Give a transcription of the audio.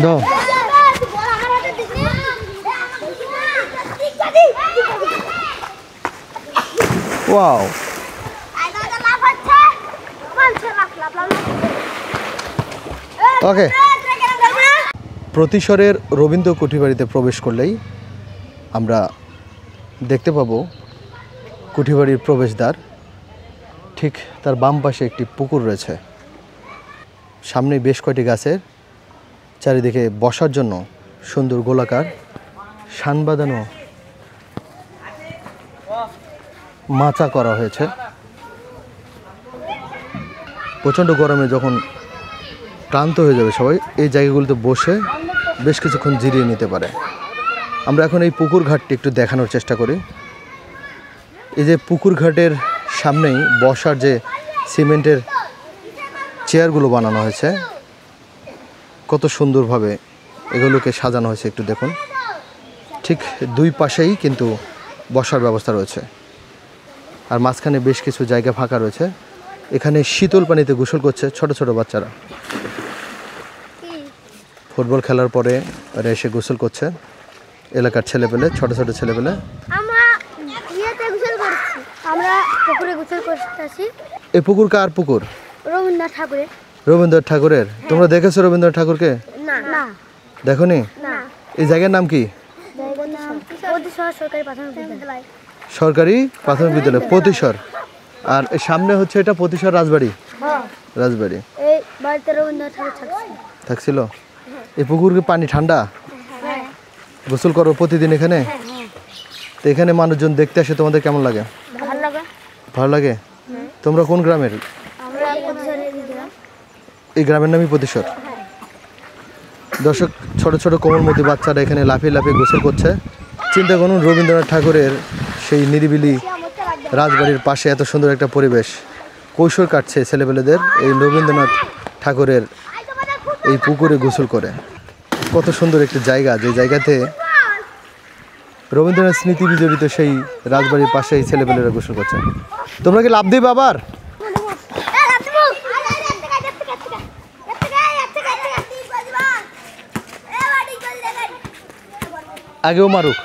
দাও। ওয়াও, ওকে। প্রতিশরের রবীন্দ্র কুঠিবাড়িতে প্রবেশ করলেই আমরা দেখতে পাবো কুঠিবাড়ির প্রবেশদ্বার। ঠিক তার বাম পাশে একটি পুকুর রয়েছে, সামনে বেশ কয়টি গাছের, চারিদিকে বসার জন্য সুন্দর গোলাকার শান বাঁধানো মাচা করা হয়েছে। প্রচণ্ড গরমে যখন ক্লান্ত হয়ে যাবে সবাই, এই জায়গাগুলোতে বসে বেশ কিছুক্ষণ জিরিয়ে নিতে পারে। আমরা এখন এই পুকুর ঘাটটি একটু দেখানোর চেষ্টা করি। এই যে পুকুর ঘাটের সামনেই বসার যে সিমেন্টের চেয়ারগুলো বানানো হয়েছে, কত সুন্দরভাবে এগুলোকে সাজানো হয়েছে একটু দেখুন। ঠিক দুই পাশেই কিন্তু বসার ব্যবস্থা রয়েছে, আর মাঝখানে বেশ কিছু জায়গা ফাঁকা রয়েছে। এখানে শীতল পানিতে গোসল করছে ছোট ছোট বাচ্চারা। ফুটবল খেলার পরে এরা এসে গোসল করছে, এলাকার ছেলেপেলে, ছোট ছোট ছেলেপেলে। এই পুকুর কার পুকুর? রবীন্দ্রনাথ ঠাকুরের। রবীন্দ্রনাথ ঠাকুরের? তোমরা দেখেছো রবীন্দ্রনাথ ঠাকুরকে? না। দেখোনি? এই জায়গার নাম কি? সরকারি প্রাথমিক বিদ্যালয় প্রতিশর। আর সামনে হচ্ছে এটা প্রতিশর রাজবাড়ি। রাজবাড়ি। এই বাড়িতে রবীন্দ্রনাথ ঠাকুর থাকছিল। এই পুকুর কি পানি ঠান্ডা? গোসল করো প্রতিদিন এখানে? তো এখানে মানুষজন দেখতে আসে, তোমাদের কেমন লাগে? ভালো লাগে। তোমরা কোন গ্রামের? এই গ্রামের নামই প্রতিশর। দর্শক, ছোট ছোট কোমলমতি বাচ্চারা এখানে লাফিয়ে লাফিয়ে গোসল করছে। চিন্তা করুন, রবীন্দ্রনাথ ঠাকুরের সেই নিরিবিলি রাজবাড়ির পাশে এত সুন্দর একটা পরিবেশ, কৈশোর কাটছে ছেলেপেলেদের এই রবীন্দ্রনাথ ঠাকুরের এই পুকুরে গোসল করে। কত সুন্দর একটি জায়গা, যে জায়গাতে রবীন্দ্রনাথ স্মৃতি বিজড়িত সেই রাজবাড়ির পাশে এই ছেলেপেলেরা গোসল করছে। তোমরা কি লাভ দিবে আবার? আগেও মারুক।